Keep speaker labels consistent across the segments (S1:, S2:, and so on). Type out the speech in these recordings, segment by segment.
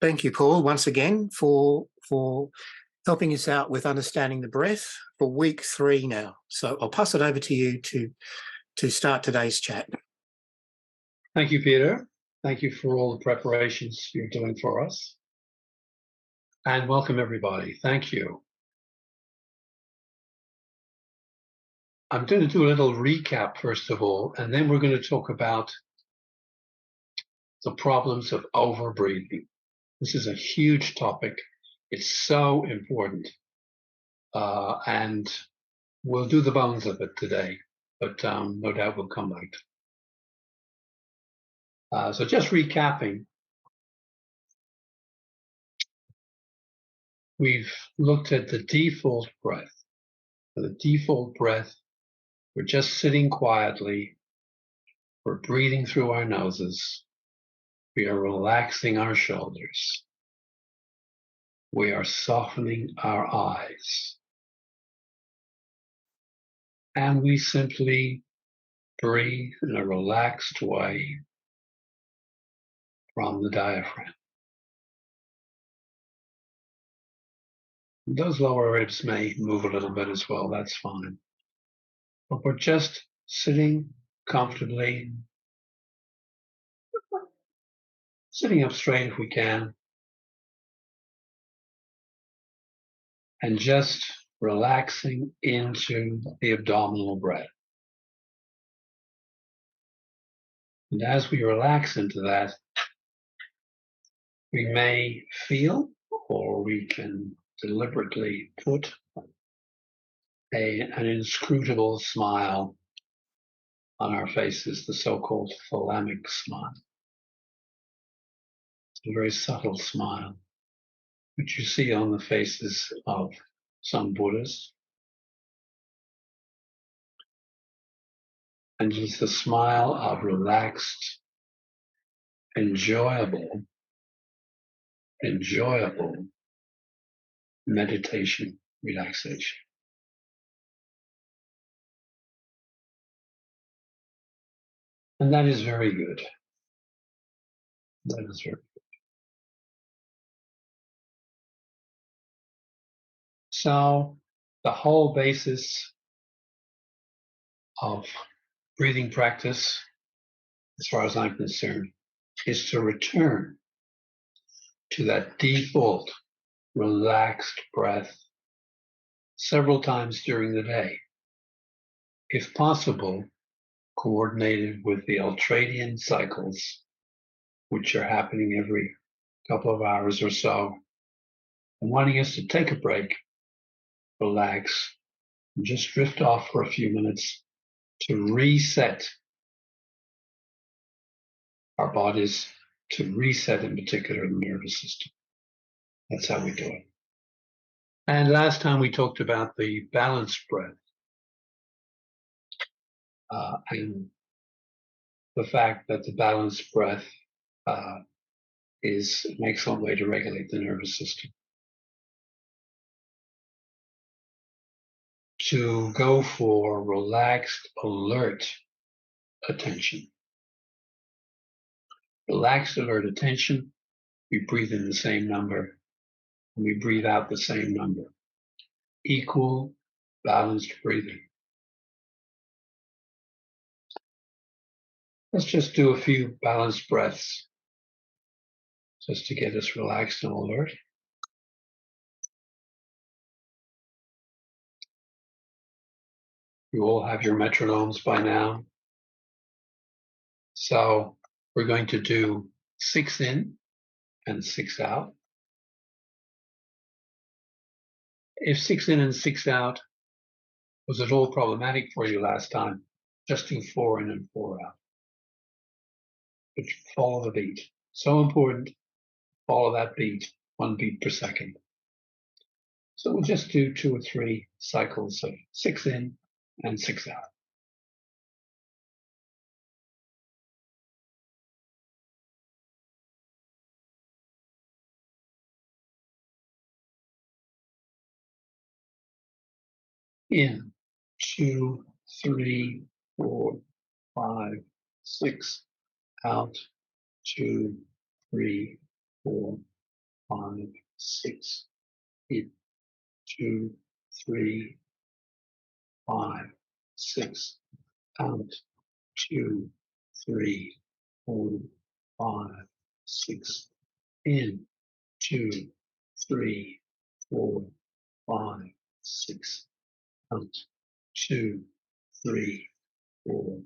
S1: Thank you, Paul, once again for helping us out with understanding the breath for week 3 now. So I'll pass it over to you to start today's chat.
S2: Thank you, Peter. Thank you for all the preparations you're doing for us. And welcome, everybody. Thank you. I'm going to do a little recap, first of all, and then we're going to talk about the problems of overbreathing. This is a huge topic. It's so important. And we'll do the bones of it today, but no doubt we'll come back. So just recapping, we've looked at the default breath. The default breath, we're just sitting quietly. We're breathing through our noses. We are relaxing our shoulders. We are softening our eyes. And we simply breathe in a relaxed way from the diaphragm. Those lower ribs may move a little bit as well, that's fine. But we're just sitting comfortably, sitting up straight if we can, and just relaxing into the abdominal breath. And as we relax into that, we may feel, or we can deliberately put an inscrutable smile on our faces, the so-called thalamic smile. It's a very subtle smile, which you see on the faces of some Buddhists. And it's the smile of relaxed, enjoyable meditation, relaxation. And that is very good. That is very good. So the whole basis of breathing practice, as far as I'm concerned, is to return to that default relaxed breath several times during the day. If possible, coordinated with the ultradian cycles, which are happening every couple of hours or so, and wanting us to take a break, relax, and just drift off for a few minutes to reset our bodies, to reset in particular the nervous system. That's how we do it. And last time we talked about the balanced breath and the fact that the balanced breath is an excellent way to regulate the nervous system. To go for relaxed, alert attention. Relaxed, alert attention, we breathe in the same number, and we breathe out the same number. Equal, balanced breathing. Let's just do a few balanced breaths, just to get us relaxed and alert. You all have your metronomes by now. So we're going to do 6 in and 6 out. If 6 in and 6 out was at all problematic for you last time, just do 4 in and 4 out. But follow the beat. So important, follow that beat, 1 beat per second. So we'll just do 2 or 3 cycles of 6 in and 6 out. In 2, 3, 4, 5, 6. Out 2, 3, 4, 5, 6. In, 2, 3, 5, 6. Out. 2, 3, 4, 5, 6. In. 2, 3, 4, 5, 6. Out. 2, 3, 4,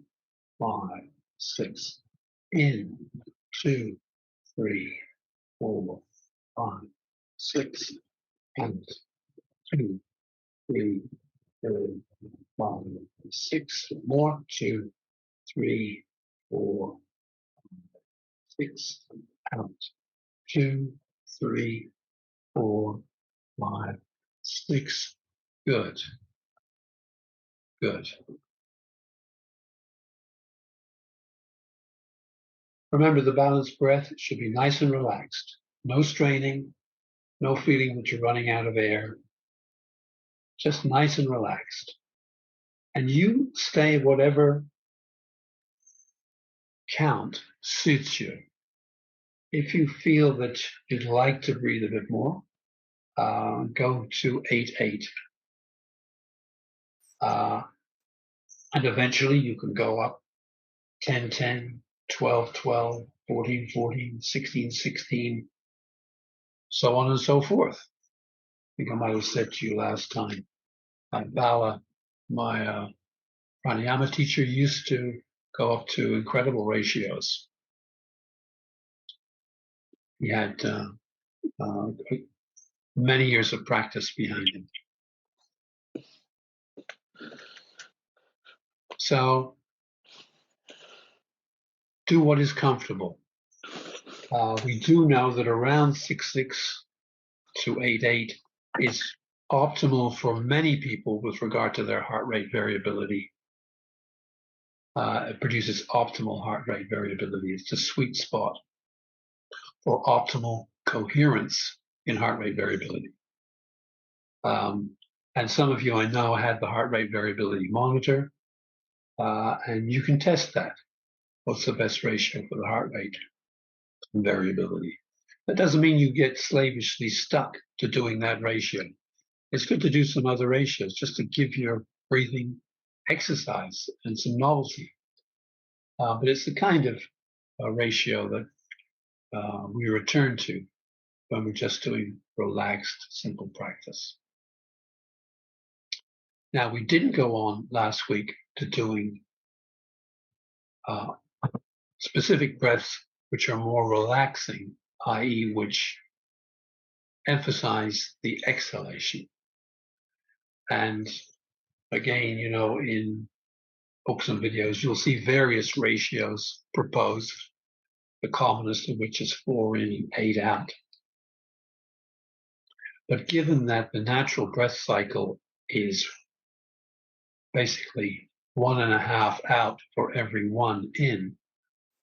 S2: 5, 6. In. 2, 3, 4, 5, 6. Out. 2, 3, 4, 5, 6. More. 2, 3, 4, 6. Out. 2, 3, 4, 5, 6. Good. Good. Remember, the balanced breath should be nice and relaxed. No straining, no feeling that you're running out of air. Just nice and relaxed. And you stay whatever count suits you. If you feel that you'd like to breathe a bit more, go to 8-8. And eventually you can go up 10-10, 12-12, 14-14, 16-16, so on and so forth. I think I might have said to you last time, Bala, my pranayama teacher, used to go up to incredible ratios. He had many years of practice behind him. So do what is comfortable. We do know that around 6-6 to 8-8 is optimal for many people with regard to their heart rate variability. It produces optimal heart rate variability. It's the sweet spot for optimal coherence in heart rate variability. And some of you I know had the heart rate variability monitor, and you can test that. What's the best ratio for the heart rate variability? That doesn't mean you get slavishly stuck to doing that ratio. It's good to do some other ratios just to give your breathing exercise and some novelty. But it's the kind of ratio that we return to when we're just doing relaxed, simple practice. Now, we didn't go on last week to doing specific breaths which are more relaxing, i.e. which emphasize the exhalation. And again, you know, in books and videos, you'll see various ratios proposed, the commonest of which is 4 in, 8 out. But given that the natural breath cycle is basically 1.5 out for every 1 in,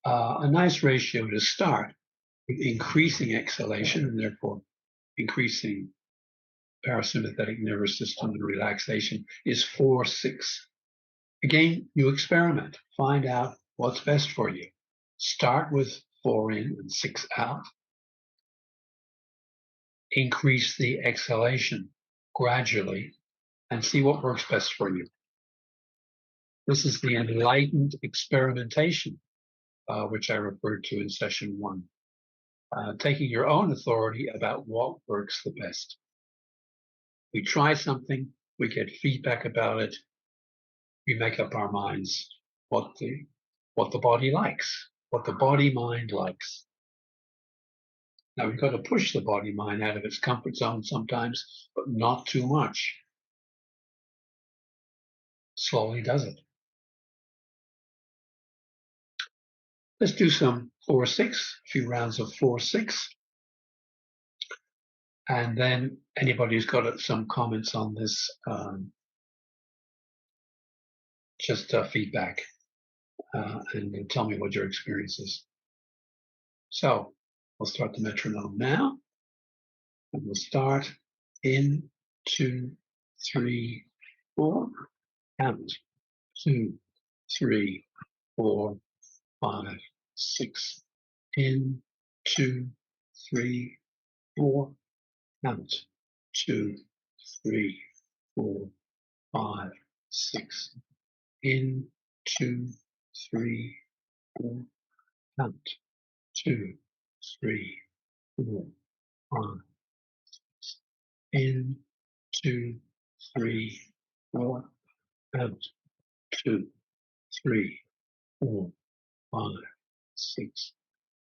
S2: a nice ratio to start with increasing exhalation and therefore increasing parasympathetic nervous system and relaxation is 4-6. Again, you experiment, find out what's best for you. Start with 4 in and 6 out. Increase the exhalation gradually and see what works best for you. This is the enlightened experimentation, which I referred to in session 1. Taking your own authority about what works the best. We try something, we get feedback about it, we make up our minds what the body likes, what the body-mind likes. Now, we've got to push the body-mind out of its comfort zone sometimes, but not too much. Slowly does it. Let's do some 4-6, a few rounds of 4-6. And then anybody who's got some comments on this, just feedback and tell me what your experience is. So we'll start the metronome now. And we'll start in 2, 3, 4, out 2, 3, 4, 5, 6, in 2, 3, 4, count, 2, 3, 4, 5, 6, in, 2, 3, 4, count, 2, 3, 4, 5, in, 2, 3, 4, out, 2, 3, 4, 5, 6,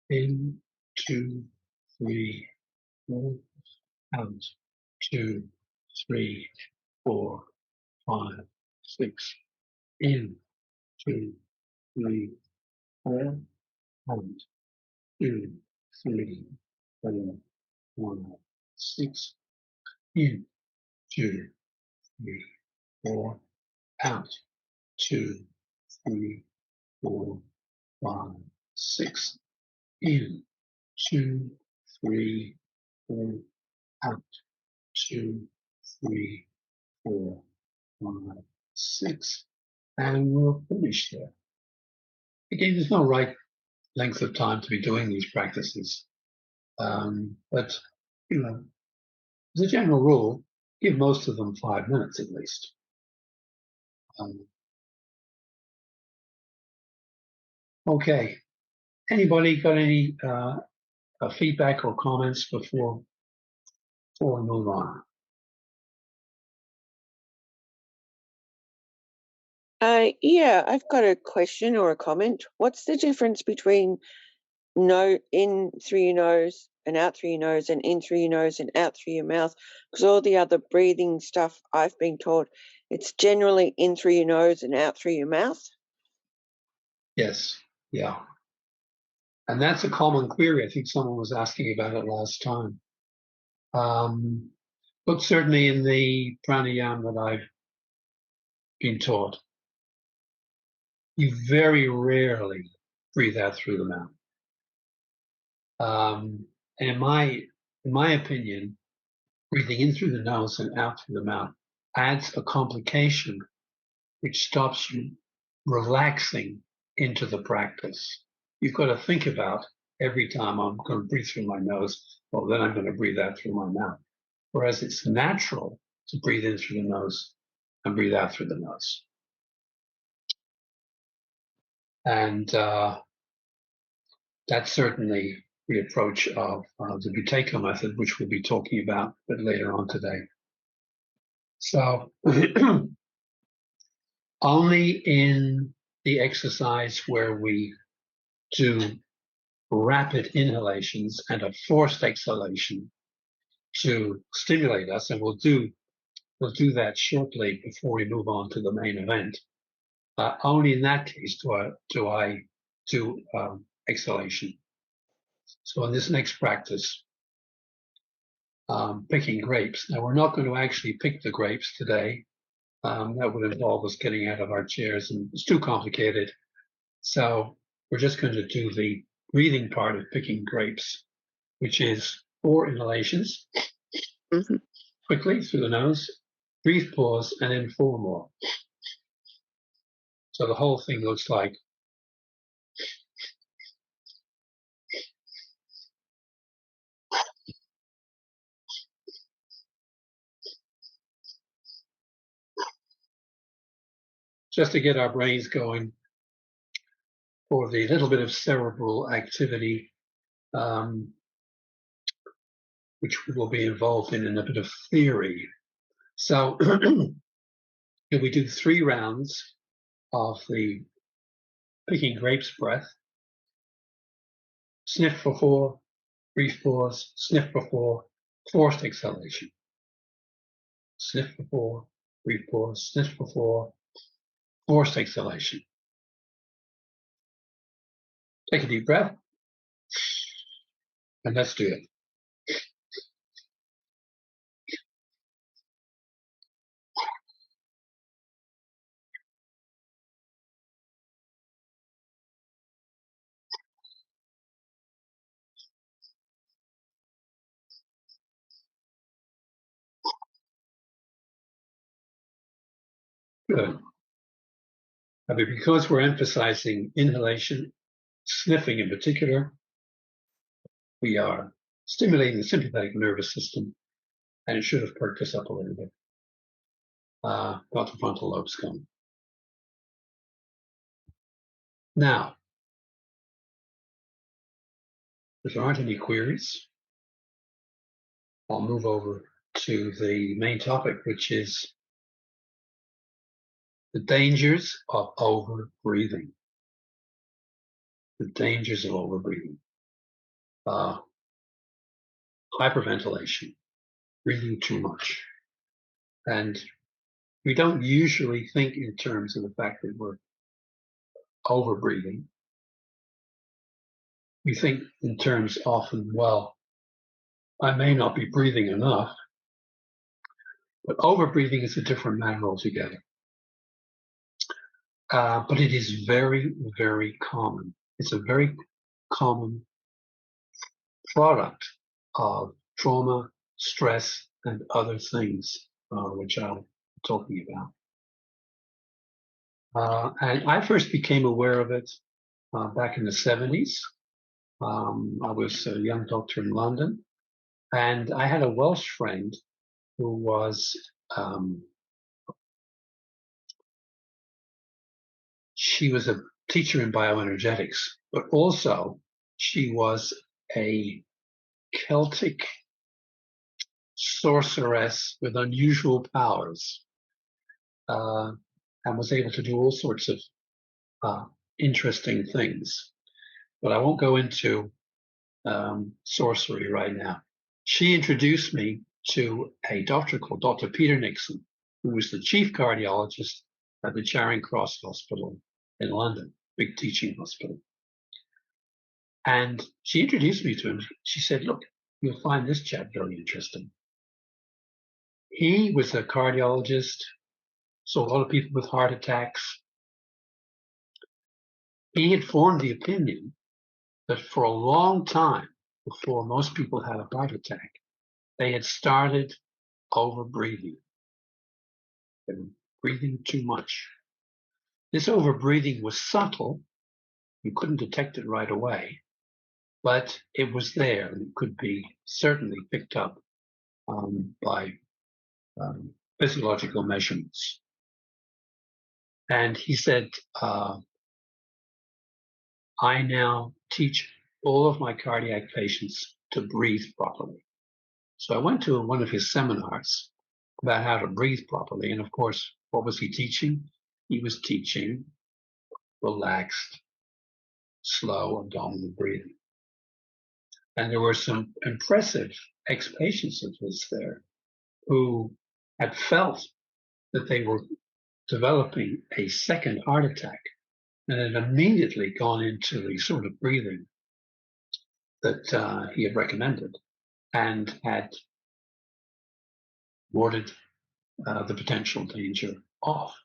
S2: in, 2, 3, 4, out, 2, 3, 4, 5, 6, in, 2, 3, 4, out, 2, 3, 4, 5, 6, in, 2, 3, 4, out, 2, 3, 4, 5, 6, in, 2, 3, 4, out, 2, 3, 4, 5, 6, and we're finished there. Again, there's no right length of time to be doing these practices, but you know, as a general rule, give most of them 5 minutes at least. Okay. Anybody got any feedback or comments before we move on?
S3: Yeah, I've got a question or a comment. What's the difference between in through your nose and out through your nose and in through your nose and out through your mouth? Because all the other breathing stuff I've been taught, it's generally in through your nose and out through your mouth.
S2: Yes, yeah. And that's a common query. I think someone was asking about it last time. But certainly in the pranayama that I've been taught, you very rarely breathe out through the mouth. And in my opinion, breathing in through the nose and out through the mouth adds a complication which stops you relaxing into the practice. You've got to think about every time I'm going to breathe through my nose, well, then I'm going to breathe out through my mouth. Whereas it's natural to breathe in through the nose and breathe out through the nose. And that's certainly the approach of the Buteyko method, which we'll be talking about a bit later on today. So only in the exercise where we do rapid inhalations and a forced exhalation to stimulate us, and we'll do that shortly before we move on to the main event. Only in that case do I do exhalation. So in this next practice, picking grapes. Now we're not going to actually pick the grapes today. That would involve us getting out of our chairs, and it's too complicated. So we're just going to do the breathing part of picking grapes, which is 4 inhalations, quickly through the nose, brief pause, and then 4 more. So the whole thing looks like just to get our brains going for the little bit of cerebral activity, which we will be involved in a bit of theory. So if we do 3 rounds of the picking grapes breath, sniff for 4, brief pause, sniff for 4, forced exhalation. Sniff for 4, brief pause, sniff for 4, forced exhalation. Take a deep breath, and let's do it. Good. But because we're emphasizing inhalation, sniffing in particular, we are stimulating the sympathetic nervous system, and it should have perked us up a little bit. Got the frontal lobes going. Now, if there aren't any queries, I'll move over to the main topic, which is the dangers of over-breathing. The dangers of over-breathing. Hyperventilation, breathing too much. And we don't usually think in terms of the fact that we're over-breathing. We think in terms often, well, I may not be breathing enough, but over-breathing is a different matter altogether. But it is very, very common. It's a very common product of trauma, stress, and other things, which I'm talking about. And I first became aware of it back in the 70s. I was a young doctor in London, and I had a Welsh friend who was, she was a teacher in bioenergetics, but also she was a Celtic sorceress with unusual powers, and was able to do all sorts of interesting things. But I won't go into sorcery right now. She introduced me to a doctor called Dr. Peter Nixon, who was the chief cardiologist at the Charing Cross Hospital in London, big teaching hospital. And she introduced me to him. She said, look, you'll find this chap very interesting. He was a cardiologist, saw a lot of people with heart attacks. He had formed the opinion that for a long time, before most people had a heart attack, they had started over-breathing. They were breathing too much. This over-breathing was subtle. You couldn't detect it right away, but it was there, and it could be certainly picked up by physiological measurements. And he said, I now teach all of my cardiac patients to breathe properly. So I went to one of his seminars about how to breathe properly. And of course, what was he teaching? He was teaching relaxed, slow abdominal breathing. And there were some impressive ex-patients of his there who had felt that they were developing a second heart attack and had immediately gone into the sort of breathing that he had recommended and had warded the potential danger off.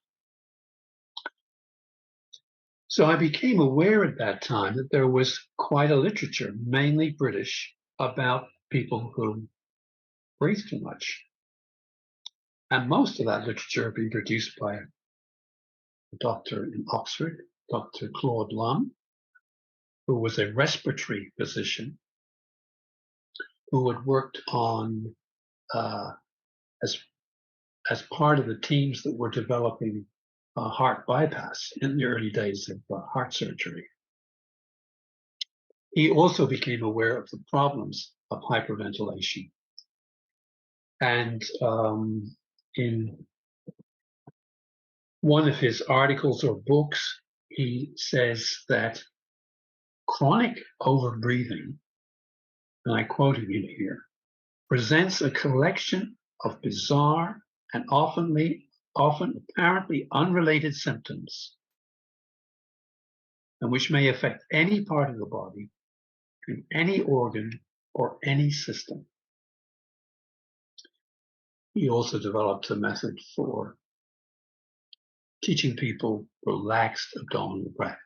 S2: So I became aware at that time that there was quite a literature, mainly British, about people who breathe too much. And most of that literature had been produced by a doctor in Oxford, Dr. Claude Lum, who was a respiratory physician who had worked on, as part of the teams that were developing heart bypass in the early days of heart surgery. He also became aware of the problems of hyperventilation. And in one of his articles or books, he says that chronic overbreathing, and I quote him in here, presents a collection of bizarre and often apparently unrelated symptoms, and which may affect any part of the body, in any organ, or any system. He also developed a method for teaching people relaxed abdominal breath.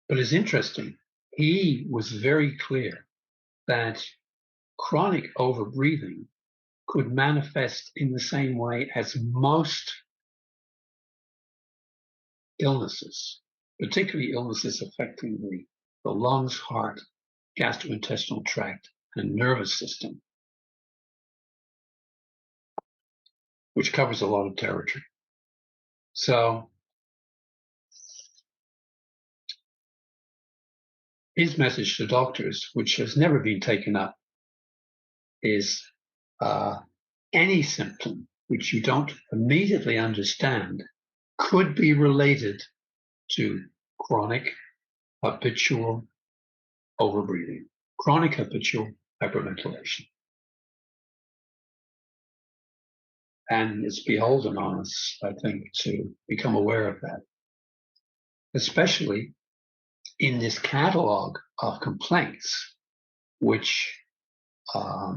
S2: But it's interesting, he was very clear that chronic overbreathing could manifest in the same way as most illnesses, particularly illnesses affecting the the lungs, heart, gastrointestinal tract, and nervous system, which covers a lot of territory. So his message to doctors, which has never been taken up, is any symptom which you don't immediately understand could be related to chronic habitual overbreathing, chronic habitual hyperventilation. And it's beholden on us, I think, to become aware of that, especially in this catalog of complaints, which are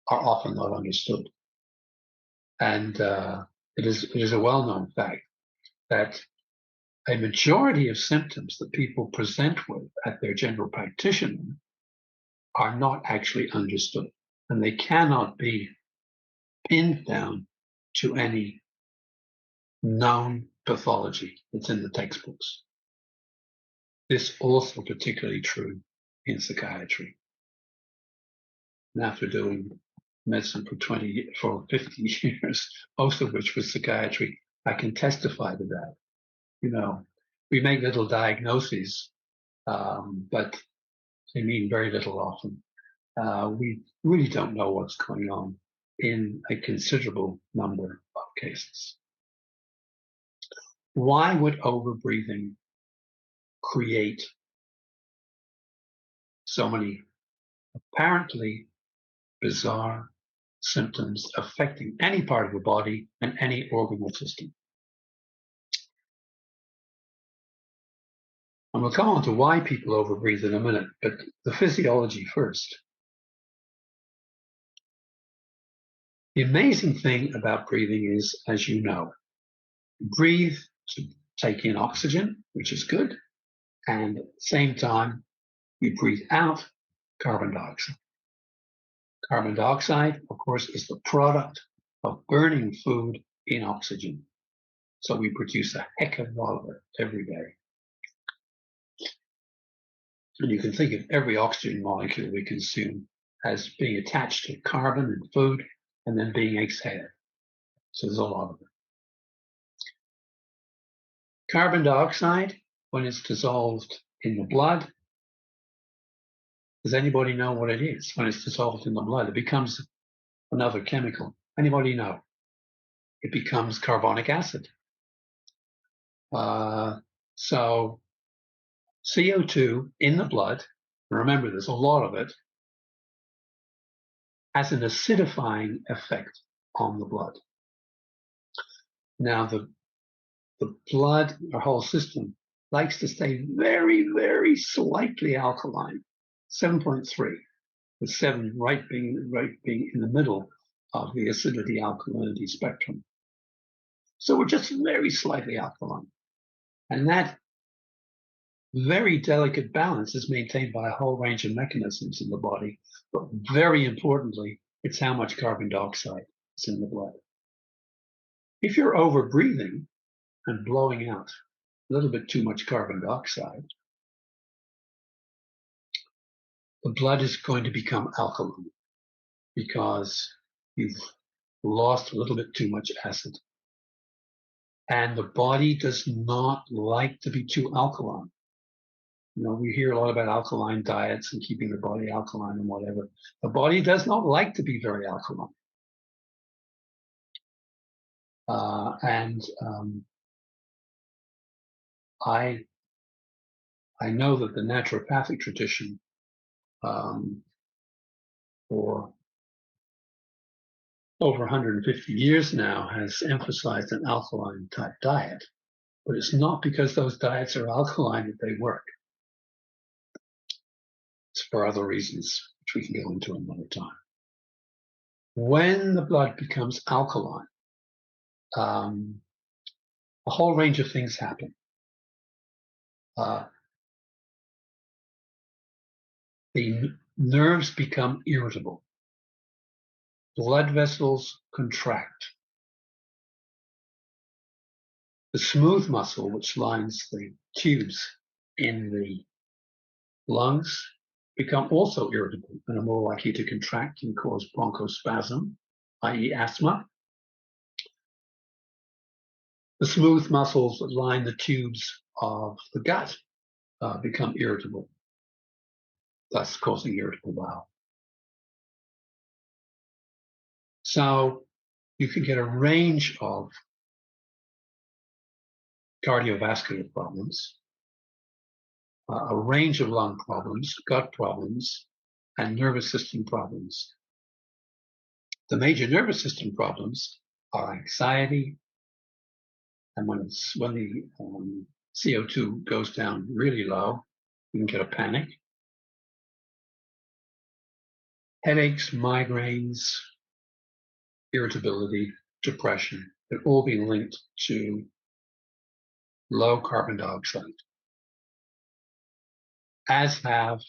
S2: often not understood. And it is a well-known fact that a majority of symptoms that people present with at their general practitioner are not actually understood, and they cannot be pinned down to any known pathology that's in the textbooks. This also particularly true in psychiatry. And after doing medicine for 50 years, most of which was psychiatry, I can testify to that. You know, we make little diagnoses, but they mean very little often. We really don't know what's going on in a considerable number of cases. Why would overbreathing create so many apparently bizarre symptoms affecting any part of the body and any organal system? And we'll come on to why people overbreathe in a minute, but the physiology first. The amazing thing about breathing is, as you know, breathe to take in oxygen, which is good, and at the same time, you breathe out carbon dioxide. Carbon dioxide, of course, is the product of burning food in oxygen. So we produce a heck of a lot of it every day. And you can think of every oxygen molecule we consume as being attached to carbon and food and then being exhaled. So there's a lot of it. Carbon dioxide, when it's dissolved in the blood, does anybody know what it is? When it's dissolved in the blood, it becomes another chemical. Anybody know? It becomes carbonic acid. So CO2 in the blood, remember there's a lot of it, has an acidifying effect on the blood. Now the blood, our whole system, likes to stay very, very slightly alkaline, 7.3, with 7 being in the middle of the acidity alkalinity spectrum. So we're just very slightly alkaline. And that very delicate balance is maintained by a whole range of mechanisms in the body, but very importantly, it's how much carbon dioxide is in the blood. If you're over breathing and blowing out a little bit too much carbon dioxide, the blood is going to become alkaline because you've lost a little bit too much acid. And the body does not like to be too alkaline. You know, we hear a lot about alkaline diets and keeping the body alkaline and whatever. The body does not like to be very alkaline. I know that the naturopathic tradition for over 150 years now has emphasized an alkaline type diet, but it's not because those diets are alkaline that they work. It's for other reasons, which we can go into another time. When the blood becomes alkaline, a whole range of things happen. The nerves become irritable. Blood vessels contract. The smooth muscle, which lines the tubes in the Lungs become also irritable and are more likely to contract and cause bronchospasm, i.e. asthma. The smooth muscles that line the tubes of the gut become irritable, thus causing irritable bowel. So you can get a range of cardiovascular problems, a range of lung problems, gut problems, and nervous system problems. The major nervous system problems are anxiety, and when the CO2 goes down really low, you can get a panic. Headaches, migraines, irritability, depression, they're all being linked to low carbon dioxide, as have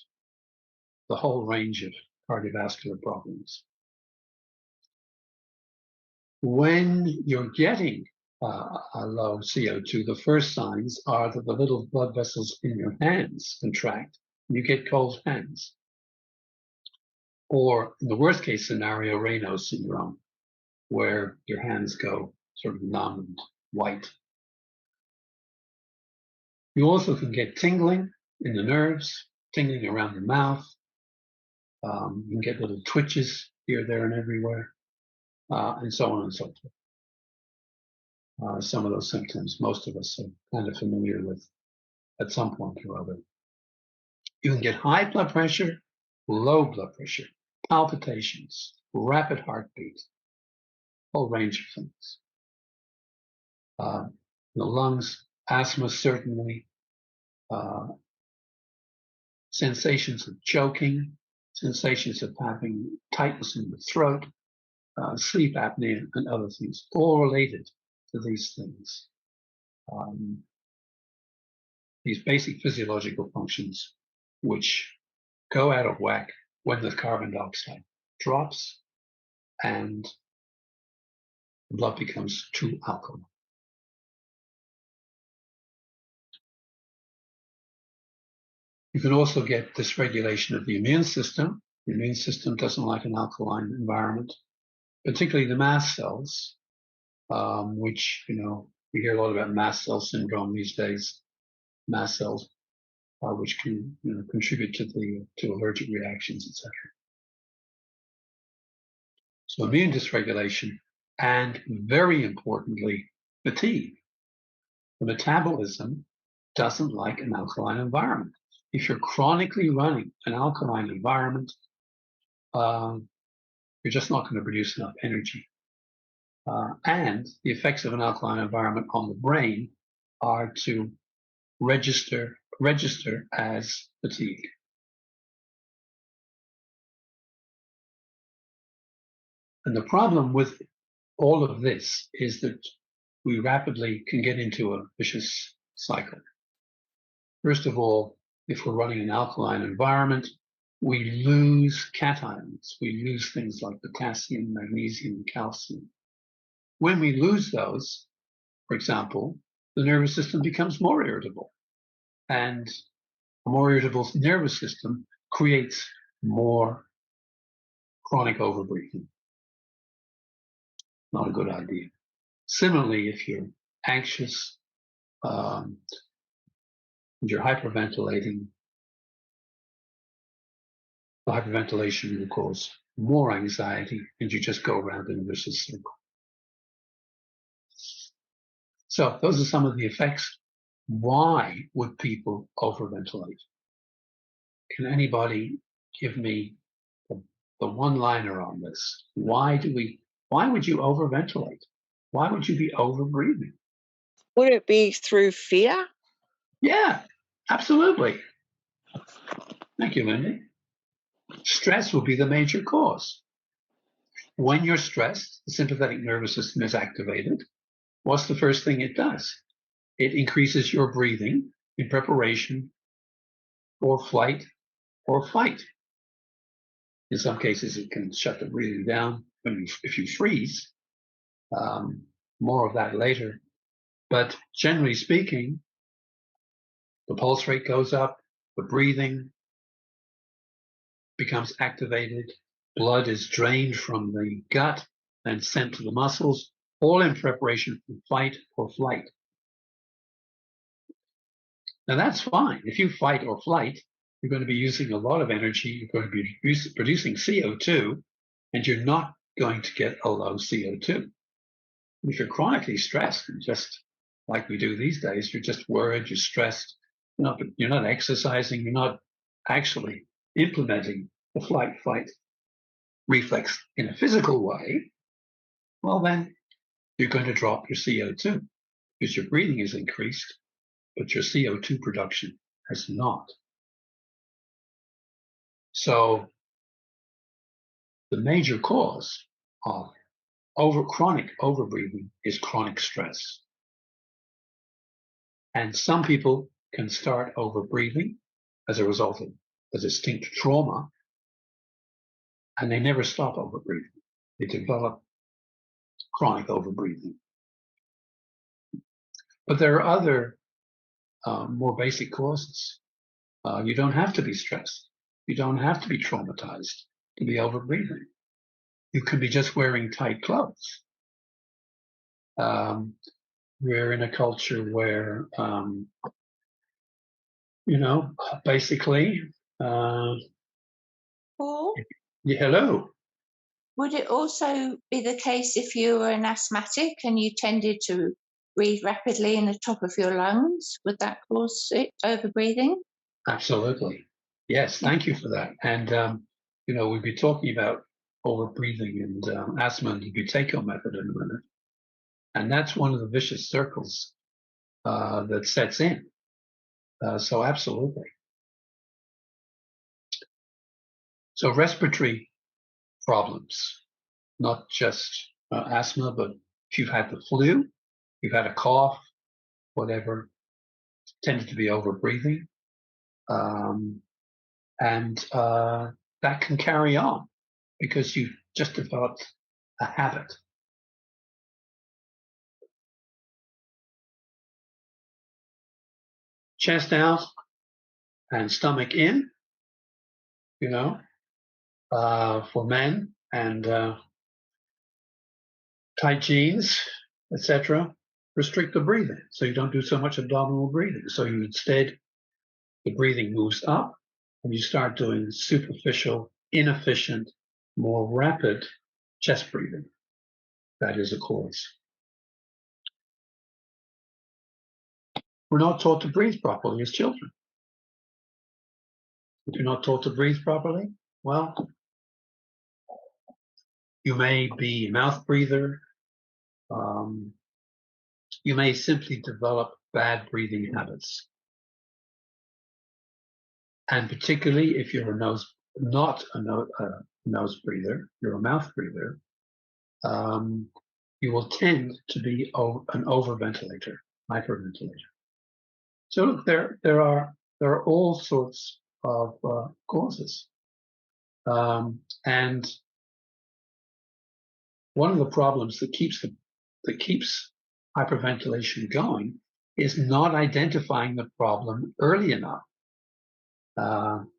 S2: the whole range of cardiovascular problems. When you're getting a low CO2, the first signs are that the little blood vessels in your hands contract, and you get cold hands. Or in the worst case scenario, Raynaud's syndrome, where your hands go sort of numb and white. You also can get tingling in the nerves, tingling around the mouth. You can get little twitches here, there, and everywhere, and so on and so forth. Some of those symptoms, most of us are kind of familiar with at some point or other. You can get high blood pressure, low blood pressure, palpitations, rapid heartbeat, a whole range of things. The lungs, asthma certainly, sensations of choking, sensations of having tightness in the throat, sleep apnea, and other things, all related to these things. These basic physiological functions which go out of whack when the carbon dioxide drops and the blood becomes too alkaline. You can also get dysregulation of the immune system. The immune system doesn't like an alkaline environment, particularly the mast cells, which, we hear a lot about mast cell syndrome these days, mast cells, which can contribute to allergic reactions, etc. So immune dysregulation, and very importantly, fatigue. The metabolism doesn't like an alkaline environment. If you're chronically running an alkaline environment, you're just not going to produce enough energy. And the effects of an alkaline environment on the brain are to register as fatigue. And the problem with all of this is that we rapidly can get into a vicious cycle. First of all, if we're running an alkaline environment, we lose cations. We lose things like potassium, magnesium, calcium. When we lose those, for example, the nervous system becomes more irritable. And a more irritable nervous system creates more chronic overbreathing. Not a good idea. Similarly, if you're anxious, you're hyperventilating, the hyperventilation will cause more anxiety, and you just go around in a vicious circle. So those are some of the effects. Why would people overventilate? Can anybody give me the one-liner on this? Why would you overventilate? Why would you be overbreathing?
S3: Would it be through fear?
S2: Yeah, absolutely. Thank you, Lindy. Stress will be the major cause. When you're stressed, the sympathetic nervous system is activated. What's the first thing it does? It increases your breathing in preparation for flight or fight. In some cases, it can shut the breathing down if you freeze. More of that later. But generally speaking, the pulse rate goes up, the breathing becomes activated. Blood is drained from the gut and sent to the muscles, all in preparation for fight or flight. Now that's fine. If you fight or flight, you're going to be using a lot of energy. You're going to be producing CO2, and you're not going to get a low CO2. If you're chronically stressed, and just like we do these days, you're just worried, you're stressed, you're not exercising, you're not actually implementing the flight-fight reflex in a physical way, well then you're going to drop your CO2 because your breathing is increased, but your CO2 production has not. So the major cause of chronic overbreathing is chronic stress. And some people can start overbreathing as a result of a distinct trauma, and they never stop overbreathing. They develop chronic overbreathing. But there are other more basic causes. You don't have to be stressed. You don't have to be traumatized to be overbreathing. You could be just wearing tight clothes. We're in a culture where, basically.
S4: Paul,
S2: Yeah, hello.
S4: would it also be the case if you were an asthmatic and you tended to breathe rapidly in the top of your lungs? Would that cause it, overbreathing?
S2: Absolutely. Yes, thank you for that. And, we'll be talking about overbreathing and asthma and the Buteyko method in a minute. And that's one of the vicious circles that sets in. So absolutely. So respiratory problems, not just asthma, but if you've had the flu, you've had a cough, whatever, tended to be overbreathing. And that can carry on because you've just developed a habit. Chest out and stomach in, for men, and tight jeans, etc. Restrict the breathing so you don't do so much abdominal breathing. So you instead, the breathing moves up and you start doing superficial, inefficient, more rapid chest breathing. That is a cause. We're not taught to breathe properly as children. If you're not taught to breathe properly, well, you may be a mouth breather. You may simply develop bad breathing habits. And particularly if you're not a nose breather, you're a mouth breather, you will tend to be an overventilator, hyperventilator. So look, there are all sorts of causes, and one of the problems that keeps hyperventilation going is not identifying the problem early enough.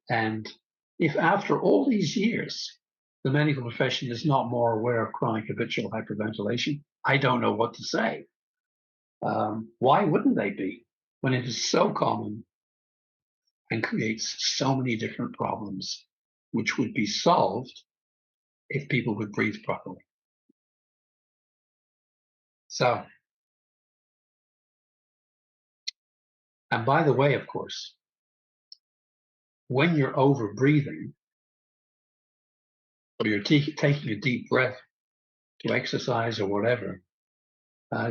S2: And if after all these years the medical profession is not more aware of chronic habitual hyperventilation, I don't know what to say. Why wouldn't they be when it is so common and creates so many different problems which would be solved if people would breathe properly? So, and by the way, of course, when you're over breathing or you're taking a deep breath to exercise or whatever,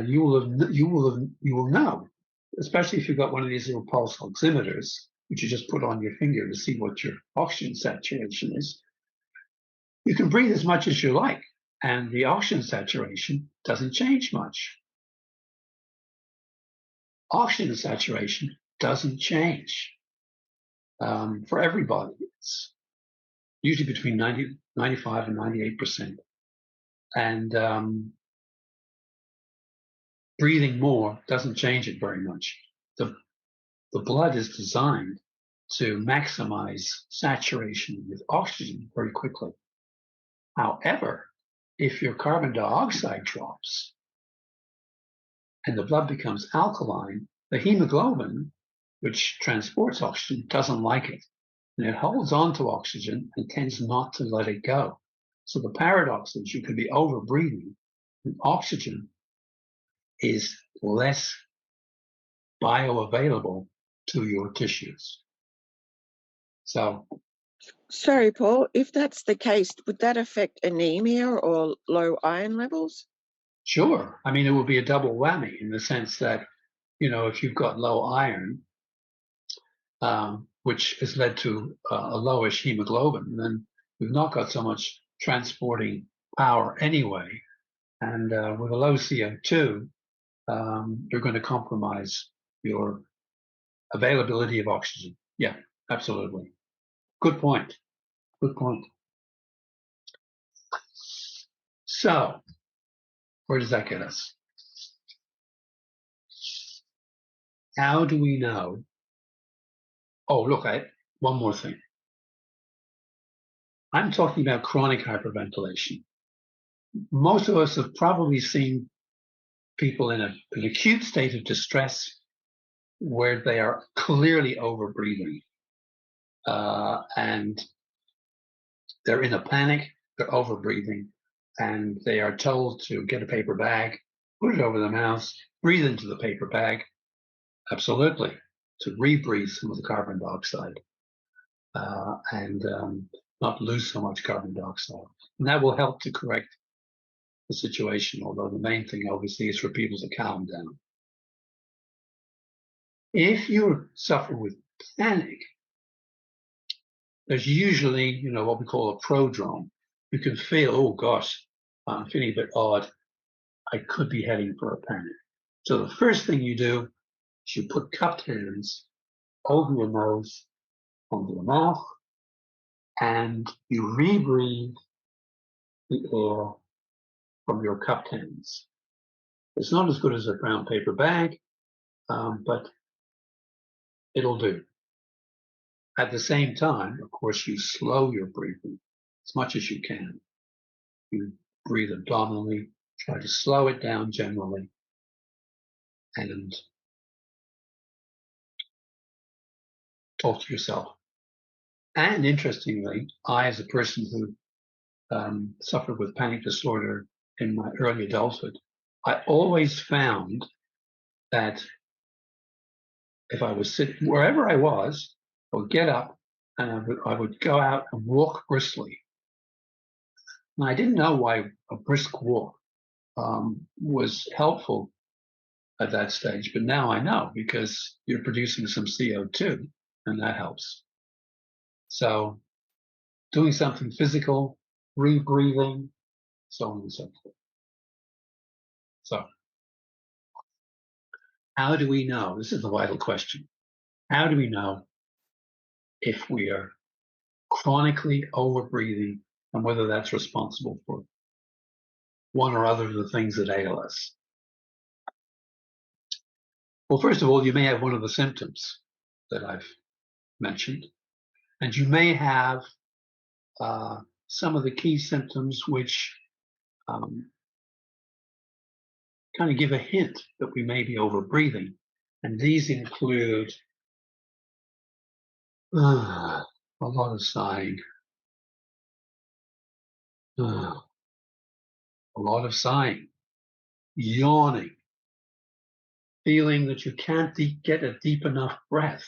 S2: you will know, especially if you've got one of these little pulse oximeters, which you just put on your finger to see what your oxygen saturation is. You can breathe as much as you like, and the oxygen saturation doesn't change much. Oxygen saturation doesn't change for everybody. It's usually between 95 and 98%. And breathing more doesn't change it very much. The blood is designed to maximize saturation with oxygen very quickly. However, if your carbon dioxide drops and the blood becomes alkaline, the hemoglobin, which transports oxygen, doesn't like it. And it holds on to oxygen and tends not to let it go. So the paradox is you could be over-breathing, and oxygen is less bioavailable to your tissues. So,
S3: Sorry, Paul, if that's the case, would that affect anemia or low iron levels?
S2: sure, I mean, it would be a double whammy in the sense that, you know, if you've got low iron, which has led to a lowish hemoglobin, then you've not got so much transporting power anyway. And with a low CO2, you're going to compromise your availability of oxygen. Yeah, absolutely. Good point. Good point. So, where does that get us? How do we know? Oh, look, one more thing. I'm talking about chronic hyperventilation. Most of us have probably seen people in an acute state of distress where they are clearly overbreathing, and they're in a panic, they're overbreathing, and they are told to get a paper bag, put it over their mouth, breathe into the paper bag, absolutely, to rebreathe some of the carbon dioxide, and not lose so much carbon dioxide. And that will help to correct the situation, although the main thing obviously is for people to calm down. If you suffer with panic, there's usually, you know, what we call a prodrome. You can feel, oh gosh, I'm feeling a bit odd. I could be heading for a panic. So the first thing you do is you put cupped hands over your nose, under your mouth, and you rebreathe the air from your cupped hands. It's not as good as a brown paper bag, but it'll do. At the same time, of course, you slow your breathing as much as you can. You breathe abdominally, try to slow it down generally, and talk to yourself. And interestingly, I, as a person who suffered with panic disorder in my early adulthood, I always found that if I was sitting wherever I was, I would get up and I would go out and walk briskly. And I didn't know why a brisk walk was helpful at that stage, but now I know because you're producing some CO2 and that helps. So doing something physical, rebreathing, so on and so forth. So how do we know? This is the vital question. How do we know if we are chronically overbreathing and whether that's responsible for one or other of the things that ail us? Well, first of all, you may have one of the symptoms that I've mentioned, and you may have some of the key symptoms which kind of give a hint that we may be overbreathing. And these include a lot of sighing, a lot of sighing, yawning, feeling that you can't get a deep enough breath.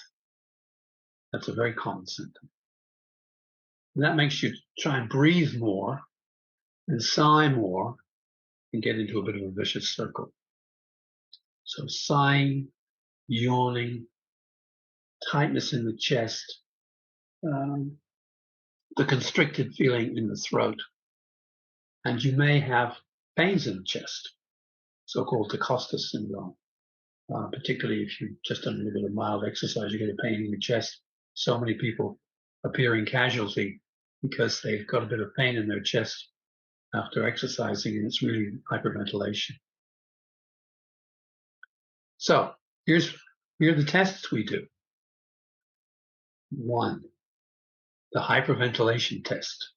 S2: That's a very common symptom. And that makes you try and breathe more and sigh more and get into a bit of a vicious circle. So sighing, yawning, tightness in the chest, the constricted feeling in the throat, and you may have pains in the chest, so-called DeCosta syndrome. Particularly if you've just done a little bit of mild exercise, you get a pain in your chest. So many people appearing casualty because they've got a bit of pain in their chest after exercising, and it's really hyperventilation. So here are the tests we do. One, the hyperventilation test.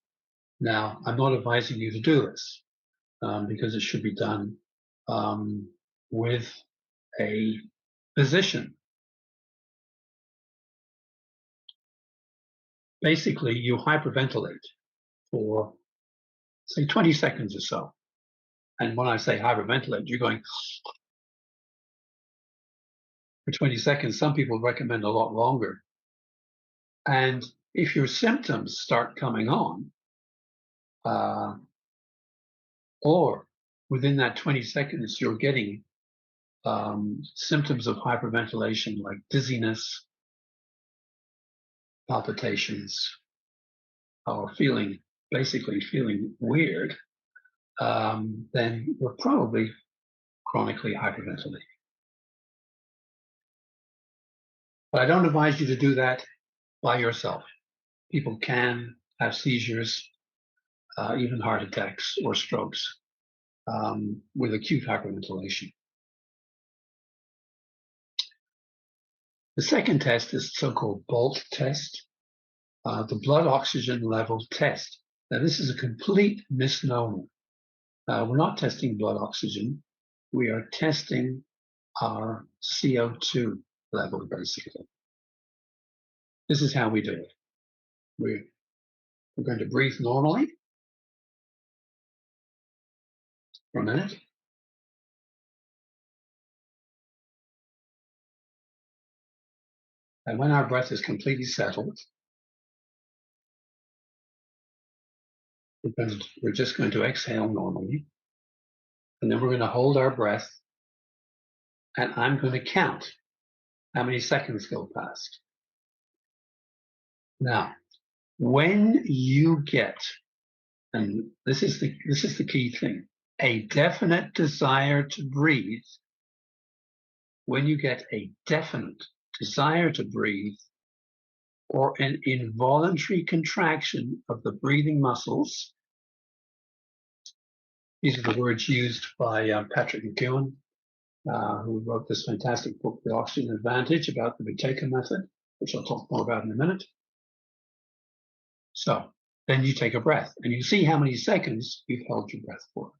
S2: Now, I'm not advising you to do this because it should be done with a physician. Basically, you hyperventilate for, say, 20 seconds or so. And when I say hyperventilate, you're going for 20 seconds. Some people recommend a lot longer. And if your symptoms start coming on, or within that 20 seconds, you're getting symptoms of hyperventilation like dizziness, palpitations, or basically feeling weird, then we're probably chronically hyperventilating. But I don't advise you to do that by yourself. People can have seizures, even heart attacks or strokes with acute hyperventilation. The second test is the so-called BOLT test, the blood oxygen level test. Now, this is a complete misnomer. We're not testing blood oxygen. We are testing our CO2 level, basically. This is how we do it. We're going to breathe normally for a minute. And when our breath is completely settled, we're just going to exhale normally. And then we're going to hold our breath. And I'm going to count how many seconds go past. Now, when you get, and this is the key thing, a definite desire to breathe, when you get a definite desire to breathe or an involuntary contraction of the breathing muscles, these are the words used by Patrick McEwen, who wrote this fantastic book, The Oxygen Advantage, about the Buteyko method, which I'll talk more about in a minute. So then you take a breath and you see how many seconds you've held your breath for.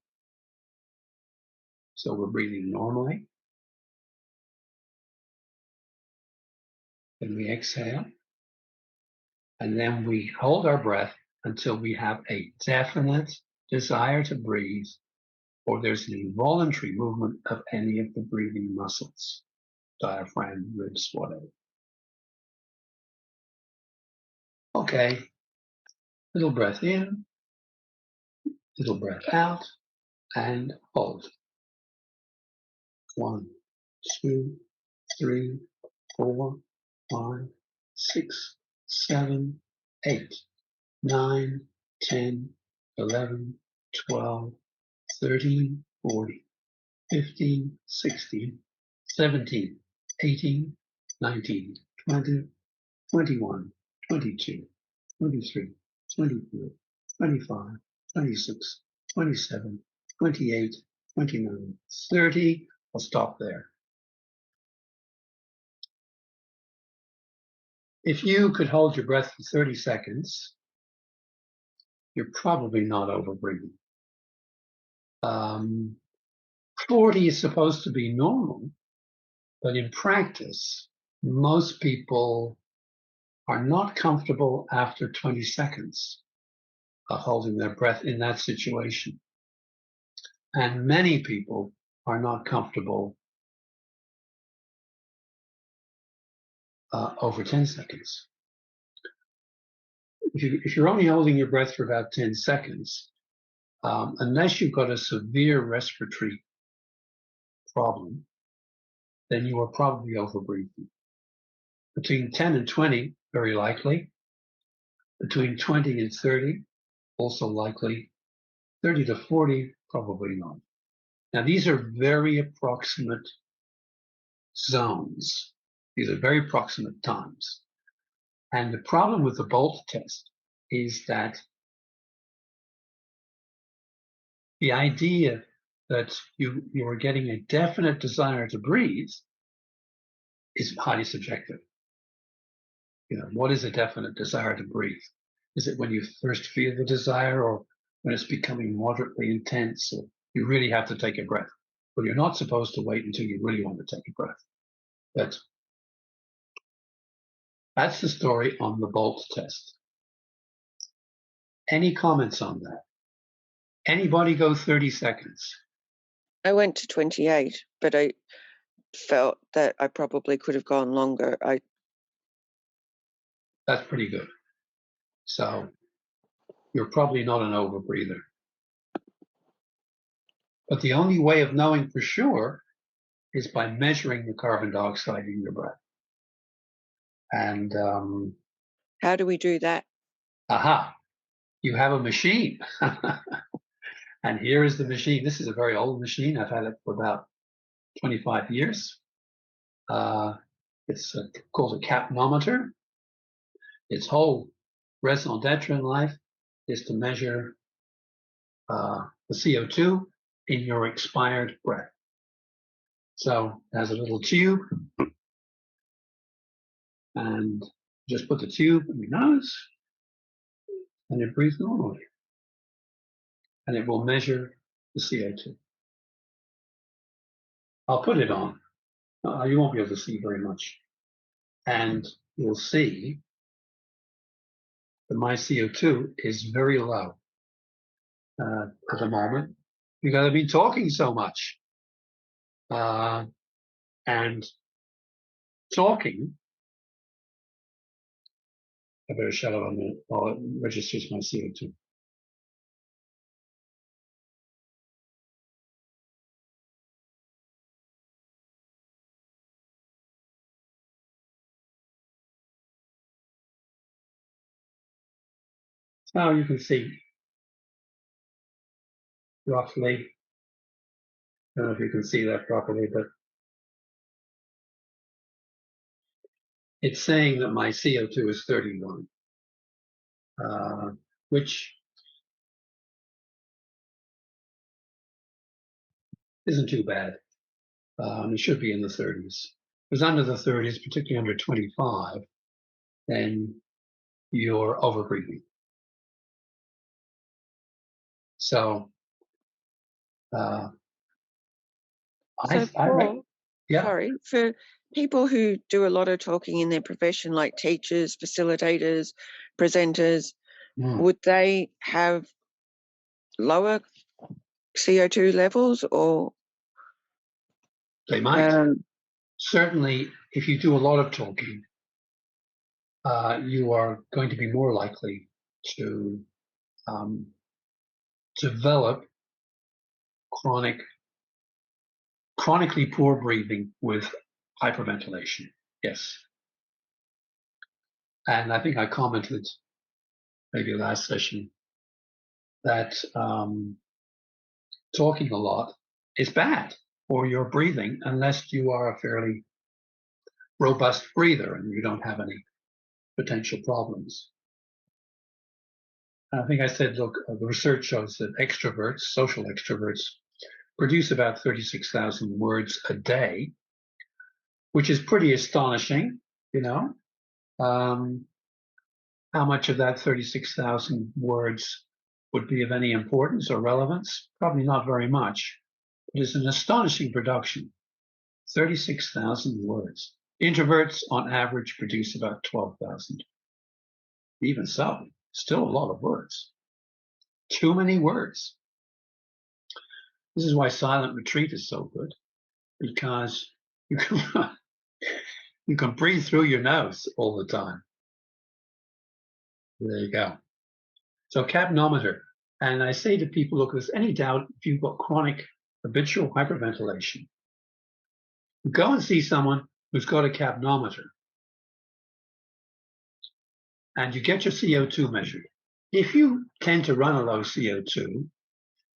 S2: So we're breathing normally. Then we exhale. And then we hold our breath until we have a definite desire to breathe, or there's an involuntary movement of any of the breathing muscles, diaphragm, ribs, whatever. Okay, little breath in, little breath out, and hold. 1, 2, 3, 4, 5, 6, 7, 8, 9, 10, 11, 12, 13, 14, 15, 16, 17, 18, 19, 20, 21, 22, 23, 24, 25, 26, 27, 28, 29, 30. I'll stop there. If you could hold your breath for 30 seconds, you're probably not overbreathing. 40 is supposed to be normal, but in practice, most people are not comfortable after 20 seconds of holding their breath in that situation. And many people are not comfortable over 10 seconds. If you're only holding your breath for about 10 seconds, unless you've got a severe respiratory problem, then you are probably overbreathing. Between 10 and 20, very likely. Between 20 and 30, also likely. 30 to 40, probably not. Now, these are very approximate zones. These are very approximate times. And the problem with the BOLT test is that the idea that you are getting a definite desire to breathe is highly subjective. what is a definite desire to breathe? Is it when you first feel the desire, or when it's becoming moderately intense? Or you really have to take a breath. But you're not supposed to wait until you really want to take a breath. That's the story on the Bolt test. Any comments on that? Anybody go 30 seconds?
S3: I went to 28, but I felt that I probably could have gone longer.
S2: That's pretty good. So you're probably not an overbreather. But the only way of knowing for sure is by measuring the carbon dioxide in your breath. And
S3: How do we do that?
S2: aha, you have a machine. And here is the machine. This is a very old machine. I've had it for about 25 years. It's called a capnometer. Its whole raison d'etre in life is to measure the CO2 in your expired breath. So it has a little tube, and just put the tube in your nose, and you breathe normally. And it will measure the CO2. I'll put it on. You won't be able to see very much. And you'll see that my CO2 is very low at the moment because I've been talking so much. And talking, I better shut it on a minute while it registers my CO2. Now you can see roughly, I don't know if you can see that properly, but it's saying that my CO2 is 31, which isn't too bad. It should be in the 30s. If it's under the 30s, particularly under 25, then you're overbreathing. So,
S3: Paul,
S2: yeah.
S3: sorry, for people who do a lot of talking in their profession, like teachers, facilitators, presenters, would they have lower CO2 levels, or?
S2: They might. Certainly, if you do a lot of talking, you are going to be more likely to develop chronically poor breathing with hyperventilation. Yes. And I think I commented maybe last session that talking a lot is bad for your breathing unless you are a fairly robust breather and you don't have any potential problems. I think I said, look, the research shows that extroverts, social extroverts, produce about 36,000 words a day, which is pretty astonishing, How much of that 36,000 words would be of any importance or relevance? Probably not very much. It is an astonishing production. 36,000 words. Introverts, on average, produce about 12,000. Even so, still a lot of words. Too many words. This is why silent retreat is so good, because you can breathe through your nose all the time. There you go. So capnometer. And I say to people, look, if there's any doubt, if you've got chronic habitual hyperventilation, go and see someone who's got a capnometer. And you get your CO2 measured. If you tend to run a low CO2,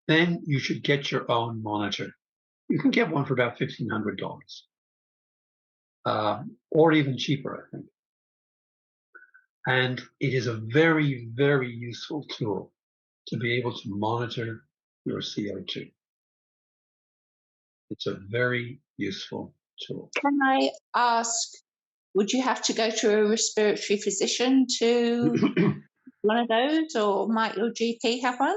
S2: then you should get your own monitor. You can get one for about $1,500, or even cheaper, I think. And it is a very, very useful tool to be able to monitor your CO2. It's a very useful tool.
S4: Can I ask would you have to go to a respiratory physician to one of those, or might your GP have one?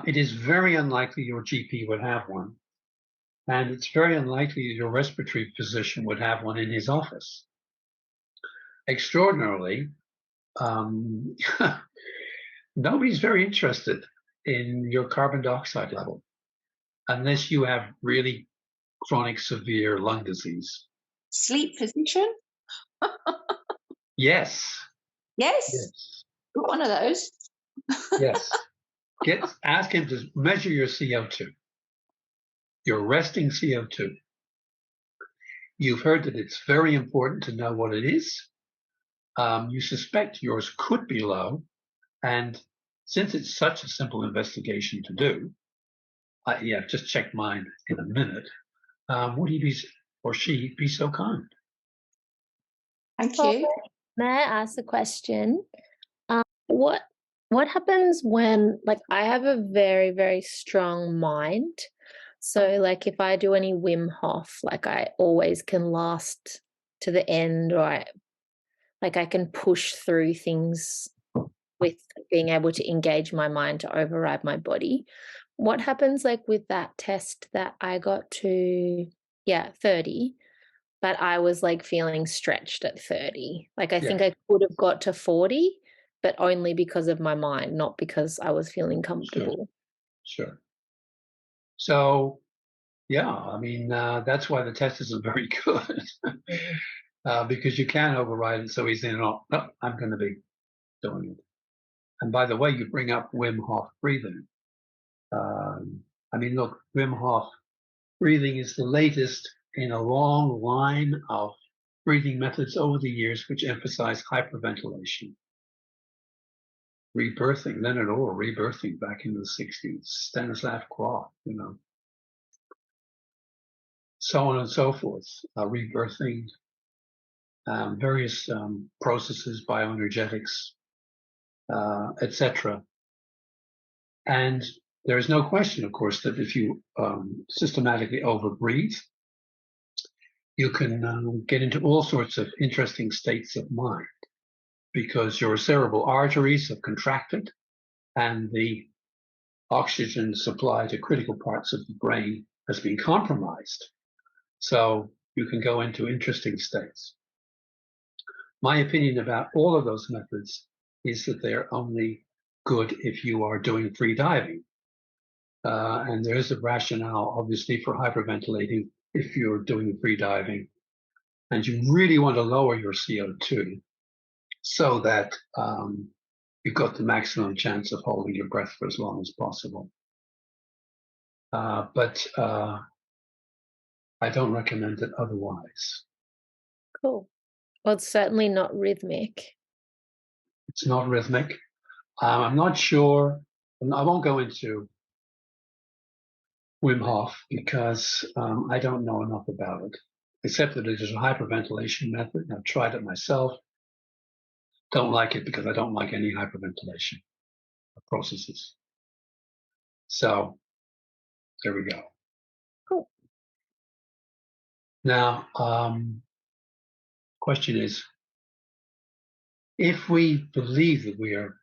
S2: It is very unlikely your GP would have one, and it's very unlikely your respiratory physician would have one in his office. Extraordinarily, nobody's very interested in your carbon dioxide level unless you have really chronic severe lung disease.
S4: Sleep physician?
S2: Yes.
S4: Yes. Got one of those.
S2: Yes. Ask him to measure your CO2, your resting CO2. You've heard that it's very important to know what it is. You suspect yours could be low, and since it's such a simple investigation to do, I've just checked mine in a minute. Would he be, or she be so kind?
S4: Thank you.
S5: May I ask a question? What happens when, like, I have a very, very strong mind? So, like, if I do any Wim Hof, like, I always can last to the end, or I can push through things with being able to engage my mind to override my body. What happens, like, with that test that I got to, 30, but I was, like, feeling stretched at 30. Like, I think I could have got to 40, but only because of my mind, not because I was feeling comfortable.
S2: Sure. So, I mean, that's why the test isn't very good, because you can override it so easily. No, I'm going to be doing it. And by the way, you bring up Wim Hof breathing. I mean, look, Wim Hof breathing is the latest in a long line of breathing methods over the years which emphasize hyperventilation. Rebirthing, Leonard Orr, rebirthing back in the 60s, Stanislav Grof, so on and so forth, rebirthing, various processes, bioenergetics, etc. And there is no question, of course, that if you systematically overbreathe, you can get into all sorts of interesting states of mind, because your cerebral arteries have contracted and the oxygen supply to critical parts of the brain has been compromised. So you can go into interesting states. My opinion about all of those methods is that they're only good if you are doing free diving. And there is a rationale, obviously, for hyperventilating if you're doing free diving and you really want to lower your CO2 so that you've got the maximum chance of holding your breath for as long as possible. But I don't recommend it otherwise.
S5: Cool. Well, it's certainly not rhythmic.
S2: It's not rhythmic. I'm not sure. I won't go into Wim Hof because I don't know enough about it, except that it is a hyperventilation method. I've tried it myself. Don't like it because I don't like any hyperventilation processes. So there we go.
S5: Cool.
S2: Now, question is, if we believe that we are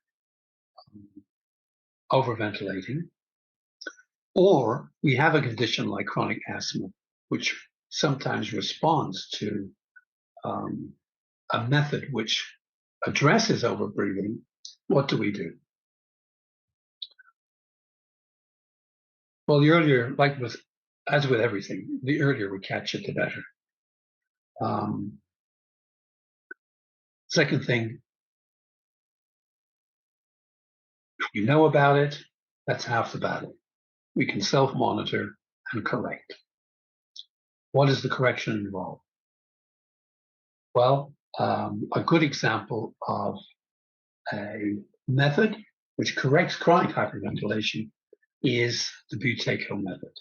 S2: overventilating, or we have a condition like chronic asthma, which sometimes responds to a method which addresses overbreathing, what do we do? Well, the earlier, as with everything, the earlier we catch it, the better. Second thing, if you know about it, that's half the battle. We can self-monitor and correct. What is the correction involved? Well, a good example of a method which corrects chronic hyperventilation is the Buteyko method.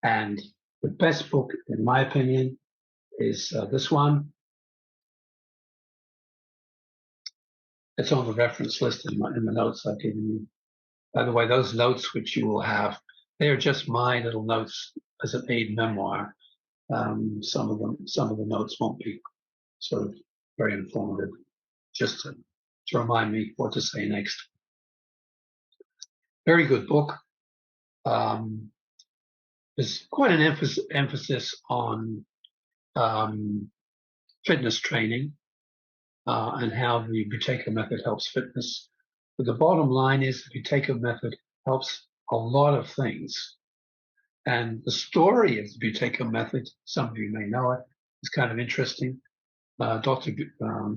S2: And the best book, in my opinion, is this one. It's on the reference list in the notes I've given you. By the way, those notes which you will have, they are just my little notes as an aid memoir. Some of the notes won't be sort of very informative, just to remind me what to say next. Very good book. There's quite an emphasis on fitness training and how the Buteyko method helps fitness. But the bottom line is the Buteyko method helps a lot of things. And the story of the Buteyko method, some of you may know it, is kind of interesting. Dr.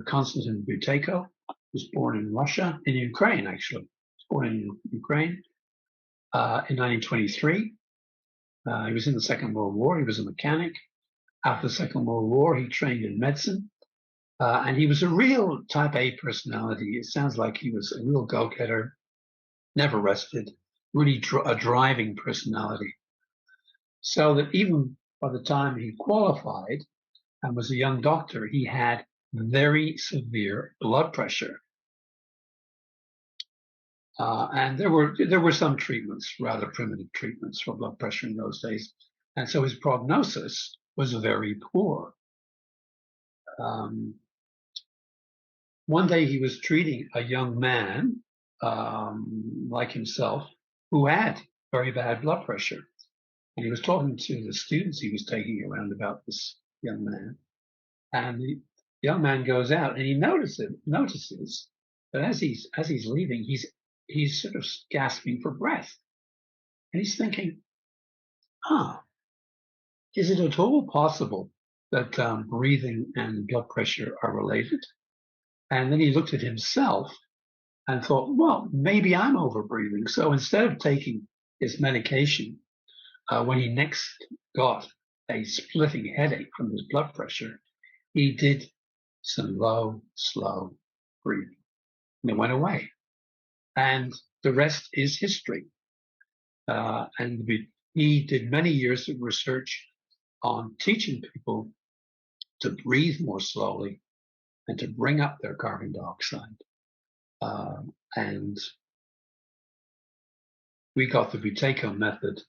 S2: Konstantin Buteyko was born in Russia, in Ukraine actually. He was born in Ukraine in 1923. He was in the Second World War. He was a mechanic. After the Second World War, he trained in medicine. And he was a real type A personality. It sounds like he was a real go-getter, never rested, really a driving personality. So that even by the time he qualified and was a young doctor, he had very severe blood pressure. And there were some treatments, rather primitive treatments for blood pressure in those days. And so his prognosis was very poor. One day he was treating a young man like himself who had very bad blood pressure. And he was talking to the students he was taking around about this young man. And the young man goes out and he notices that as he's leaving, he's sort of gasping for breath. And he's thinking, is it at all possible that breathing and blood pressure are related? And then he looked at himself and thought, well, maybe I'm overbreathing. So instead of taking his medication, when he next got a splitting headache from his blood pressure, he did some low, slow breathing. And it went away. And the rest is history. And he did many years of research on teaching people to breathe more slowly and to bring up their carbon dioxide. And we got the Buteyko method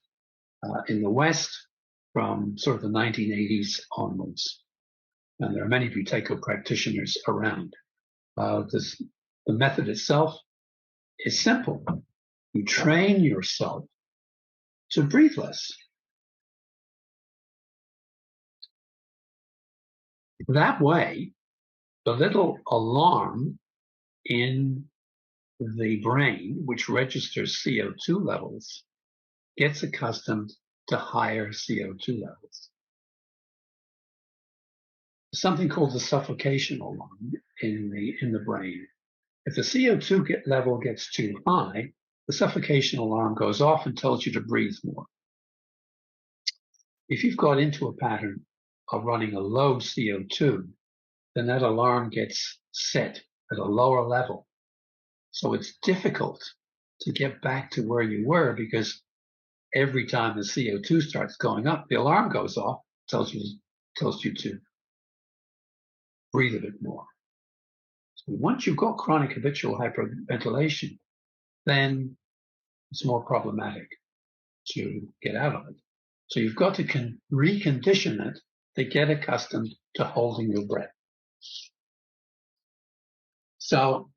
S2: in the West from sort of the 1980s onwards. And there are many Buteyko practitioners around. The method itself is simple. You train yourself to breathe less. That way, the little alarm in the brain, which registers CO2 levels, gets accustomed to higher CO2 levels. Something called the suffocation alarm in the brain. If the CO2 level gets too high, the suffocation alarm goes off and tells you to breathe more. If you've got into a pattern of running a low CO2, then that alarm gets set at a lower level. So it's difficult to get back to where you were because every time the CO2 starts going up, the alarm goes off, tells you to breathe a bit more. So once you've got chronic habitual hyperventilation, then it's more problematic to get out of it. So you've got to recondition it to get accustomed to holding your breath. So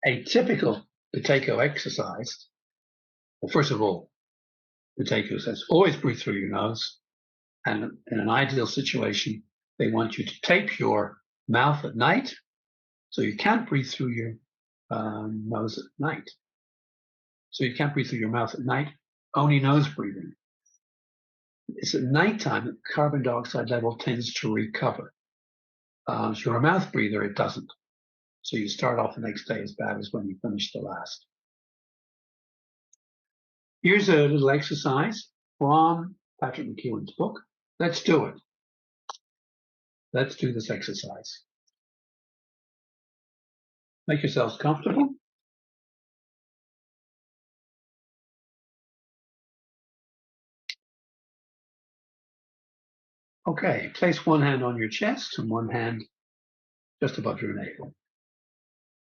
S2: a typical Buteyko exercise, well, first of all, Buteyko says always breathe through your nose. And in an ideal situation, they want you to tape your mouth at night, so you can't breathe through your nose at night. So you can't breathe through your mouth at night, only nose breathing. It's at nighttime that the carbon dioxide level tends to recover. If you're a mouth breather, it doesn't. So you start off the next day as bad as when you finish the last. Here's a little exercise from Patrick McEwen's book. Let's do it. Let's do this exercise. Make yourselves comfortable. Okay, place one hand on your chest and one hand just above your navel.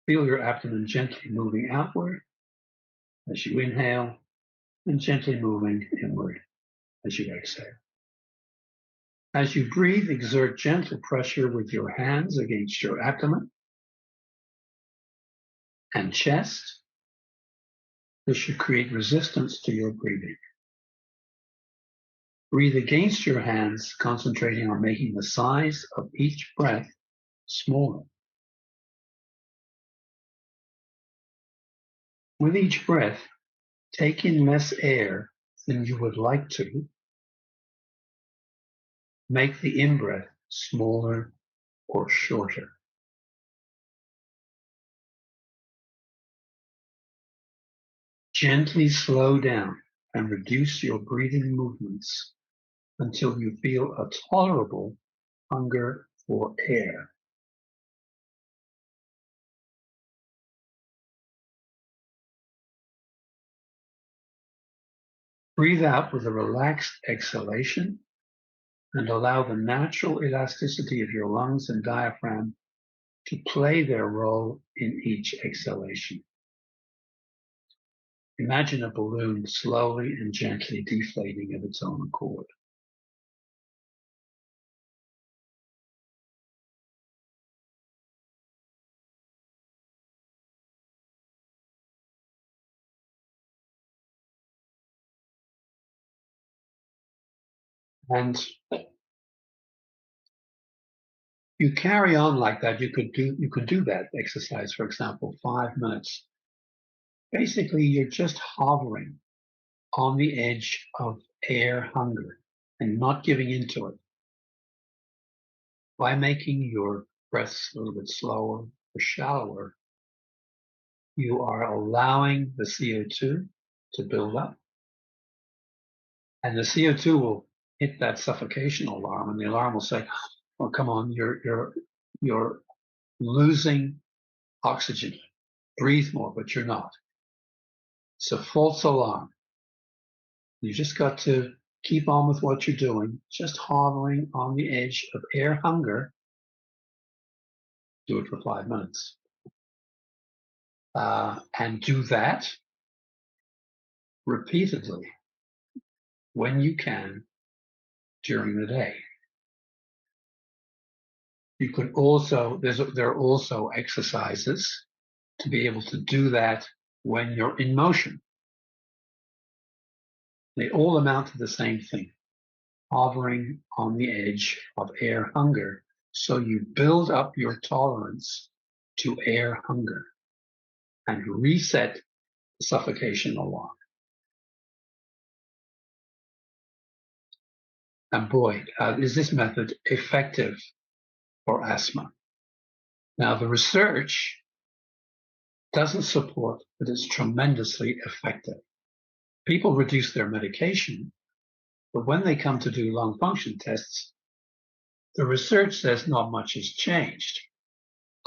S2: Feel your abdomen gently moving outward as you inhale and gently moving inward as you exhale. As you breathe, exert gentle pressure with your hands against your abdomen and chest. This should create resistance to your breathing. Breathe against your hands, concentrating on making the size of each breath smaller. With each breath, take in less air than you would like to. Make the in-breath smaller or shorter. Gently slow down and reduce your breathing movements until you feel a tolerable hunger for air. Breathe out with a relaxed exhalation and allow the natural elasticity of your lungs and diaphragm to play their role in each exhalation. Imagine a balloon slowly and gently deflating of its own accord. And you carry on like that. You could do that exercise, for example, 5 minutes. Basically, you're just hovering on the edge of air hunger and not giving into it. By making your breaths a little bit slower or shallower, you are allowing the CO2 to build up. And the CO2 will hit that suffocation alarm, and the alarm will say, "Oh, come on, you're losing oxygen. Breathe more," but you're not. It's a false alarm. You just got to keep on with what you're doing, just hovering on the edge of air hunger. Do it for 5 minutes. And do that repeatedly when you can during the day. You could also, there are also exercises to be able to do that when you're in motion. They all amount to the same thing, hovering on the edge of air hunger. So you build up your tolerance to air hunger and reset the suffocation alarm. And boy, is this method effective for asthma. Now, the research doesn't support that it's tremendously effective. People reduce their medication, but when they come to do lung function tests, the research says not much has changed.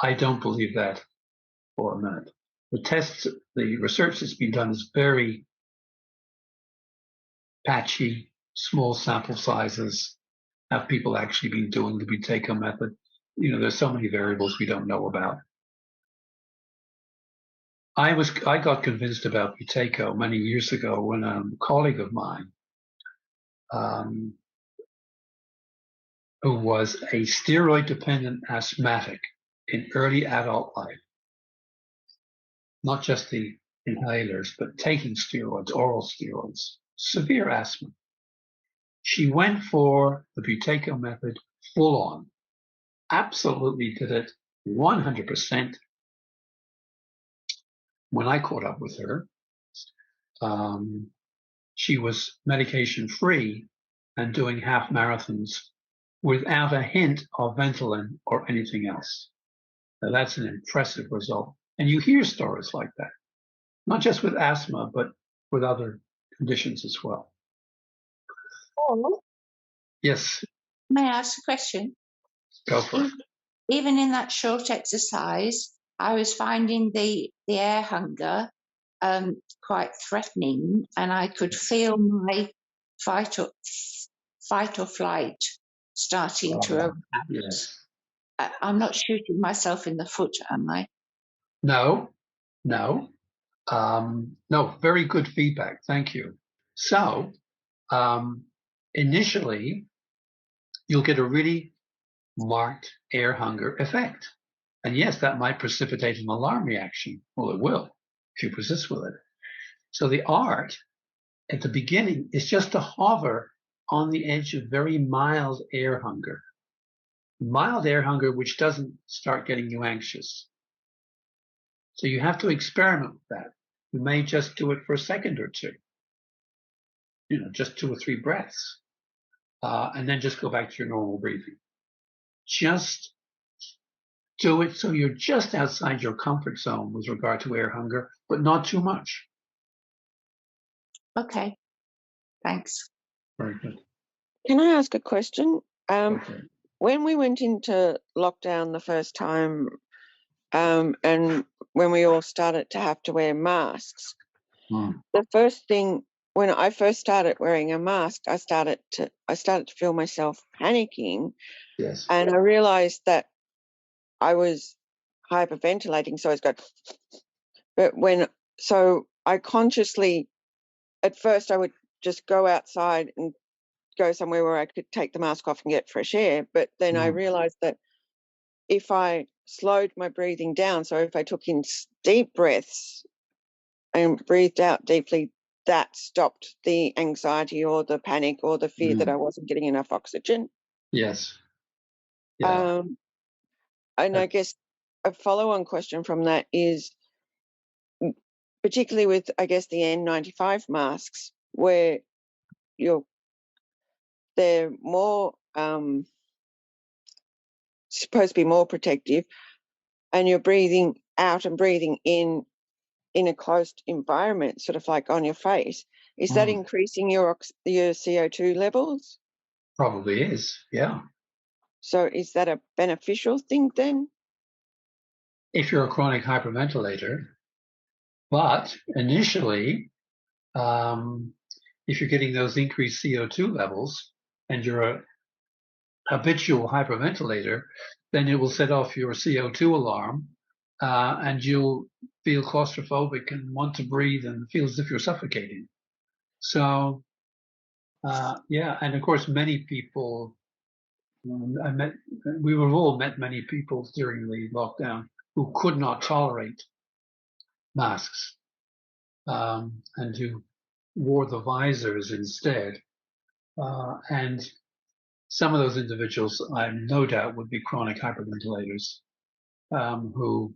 S2: I don't believe that for a minute. The research that's been done is very patchy, small sample sizes. Have people actually been doing the Buteyko method? There's so many variables we don't know about. I got convinced about Buteyko many years ago when a colleague of mine, who was a steroid-dependent asthmatic in early adult life, not just the inhalers, but taking steroids, oral steroids, severe asthma. She went for the Buteyko method full on, absolutely did it 100%. When I caught up with her, she was medication free and doing half marathons without a hint of Ventolin or anything else. Now that's an impressive result. And you hear stories like that, not just with asthma, but with other conditions as well.
S4: Paul,
S2: Yes,
S4: may I ask a question?
S2: go for it.
S4: Even in that short exercise, I was finding the air hunger quite threatening, and I could feel my fight or flight starting to erupt.
S2: Yes.
S4: I'm not shooting myself in the foot, am I?
S2: No. No, very good feedback. Thank you. So, initially, you'll get a really marked air hunger effect. And yes, that might precipitate an alarm reaction. Well, it will if you persist with it. So the art at the beginning is just to hover on the edge of very mild air hunger. Mild air hunger which doesn't start getting you anxious. So you have to experiment with that. You may just do it for a second or two, just 2 or 3 breaths, and then just go back to your normal breathing. Just do it so you're just outside your comfort zone with regard to air hunger, but not too much.
S4: Okay, thanks.
S2: Very good.
S3: Can I ask a question?
S2: Okay.
S3: When we went into lockdown the first time, and when we all started to have to wear masks, the first thing when I first started wearing a mask, I started to feel myself panicking,
S2: Yes.
S3: and I realized that I was hyperventilating, so I was going. But so I consciously, at first, I would just go outside and go somewhere where I could take the mask off and get fresh air. But then I realized that if I slowed my breathing down, so if I took in deep breaths and breathed out deeply, that stopped the anxiety or the panic or the fear that I wasn't getting enough oxygen.
S2: Yes. Yeah.
S3: And I guess a follow-on question from that is, particularly with, I guess, the N95 masks, where they're more supposed to be more protective, and you're breathing out and breathing in a closed environment, sort of like on your face. Is that increasing your CO2 levels?
S2: Probably is, yeah.
S3: So is that a beneficial thing then?
S2: If you're a chronic hyperventilator, but initially, if you're getting those increased CO2 levels and you're a habitual hyperventilator, then it will set off your CO2 alarm, and you'll feel claustrophobic and want to breathe and feel as if you're suffocating. So, yeah, and of course, many people, we've all met many people during the lockdown who could not tolerate masks, and who wore the visors instead. And some of those individuals, I have no doubt, would be chronic hyperventilators, who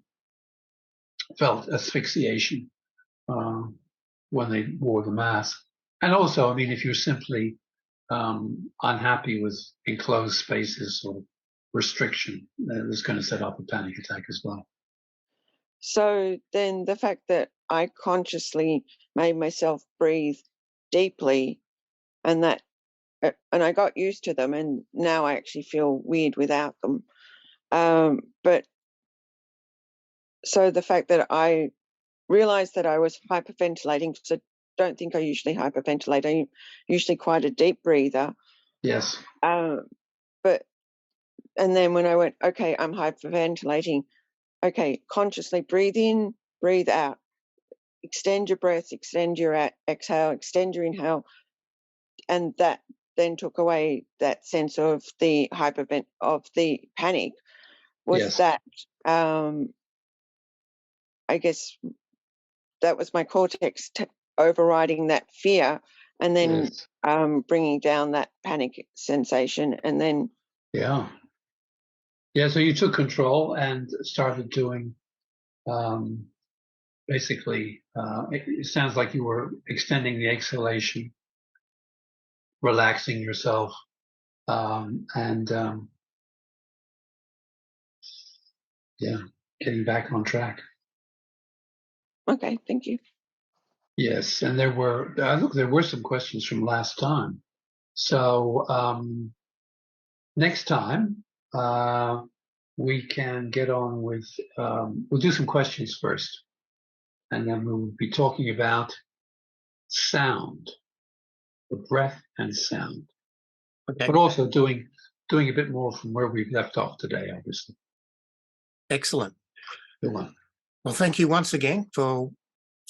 S2: felt asphyxiation when they wore the mask. And also, I mean, if you're simply unhappy with enclosed spaces or restriction, it's going to set off a panic attack as well.
S3: So then the fact that I consciously made myself breathe deeply, and I got used to them, and now I actually feel weird without them. But so the fact that I realized that I was hyperventilating, because I don't think I usually hyperventilate. I'm usually quite a deep breather.
S2: Yes.
S3: And then when I went, okay, I'm hyperventilating. Okay, consciously breathe in, breathe out. Extend your breath, extend your exhale, extend your inhale. And that then took away that sense of the panic. Was that, I guess, that was my cortex overriding that fear, and then bringing down that panic sensation, and then
S2: so you took control and started doing, basically, it sounds like you were extending the exhalation, relaxing yourself, and getting back on track.
S3: Okay, thank you.
S2: Yes, and there were some questions from last time. So next time we can get on with, we'll do some questions first, and then we'll be talking about sound, the breath and sound, but also doing a bit more from where we've left off today, obviously.
S1: Excellent.
S2: Good one.
S1: Well, thank you once again for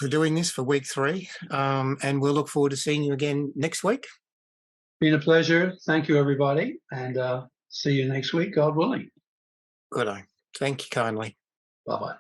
S1: doing this for week 3, and we'll look forward to seeing you again next week.
S2: Been a pleasure. Thank you, everybody, and see you next week, God willing.
S1: Good. Thank you kindly.
S2: Bye-bye.